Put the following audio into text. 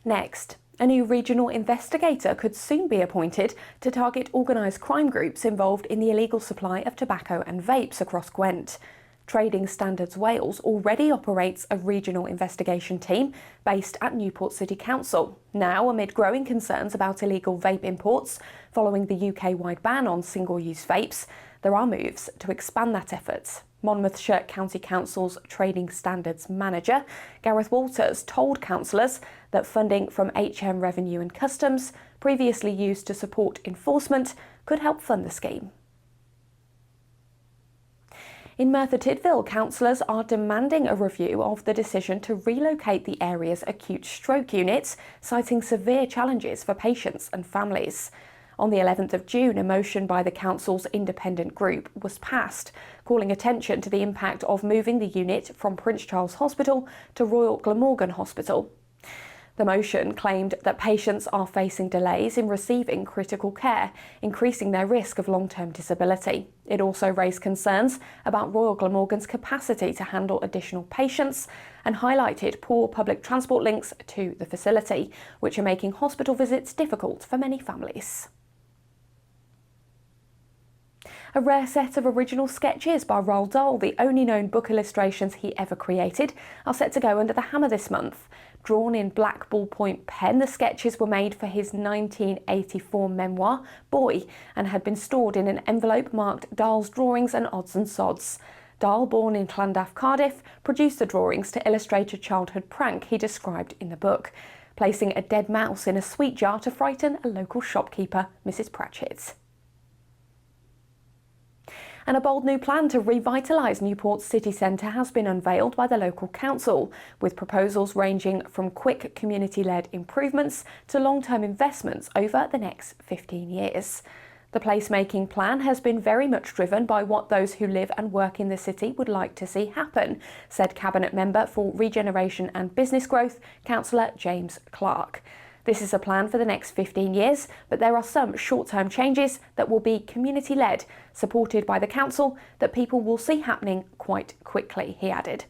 Next, a new regional investigator could soon be appointed to target organised crime groups involved in the illegal supply of tobacco and vapes across Gwent. Trading Standards Wales already operates a regional investigation team based at Newport City Council. Now, amid growing concerns about illegal vape imports following the UK-wide ban on single-use vapes, there are moves to expand that effort. Monmouthshire County Council's Trading Standards Manager, Gareth Walters, told councillors that funding from HM Revenue and Customs, previously used to support enforcement, could help fund the scheme. In Merthyr Tydfil, councillors are demanding a review of the decision to relocate the area's acute stroke units, citing severe challenges for patients and families. On the 11th of June, a motion by the council's independent group was passed, calling attention to the impact of moving the unit from Prince Charles Hospital to Royal Glamorgan Hospital. The motion claimed that patients are facing delays in receiving critical care, increasing their risk of long-term disability. It also raised concerns about Royal Glamorgan's capacity to handle additional patients and highlighted poor public transport links to the facility, which are making hospital visits difficult for many families. A rare set of original sketches by Roald Dahl, the only known book illustrations he ever created, are set to go under the hammer this month. Drawn in black ballpoint pen, the sketches were made for his 1984 memoir, Boy, and had been stored in an envelope marked Dahl's Drawings and Odds and Sods. Dahl, born in Llandaff, Cardiff, produced the drawings to illustrate a childhood prank he described in the book, placing a dead mouse in a sweet jar to frighten a local shopkeeper, Mrs. Pratchett. And a bold new plan to revitalise Newport's city centre has been unveiled by the local council, with proposals ranging from quick community-led improvements to long-term investments over the next 15 years. The placemaking plan has been very much driven by what those who live and work in the city would like to see happen, said Cabinet Member for Regeneration and Business Growth, Councillor James Clark. This is a plan for the next 15 years, but there are some short-term changes that will be community-led, supported by the council, that people will see happening quite quickly, he added.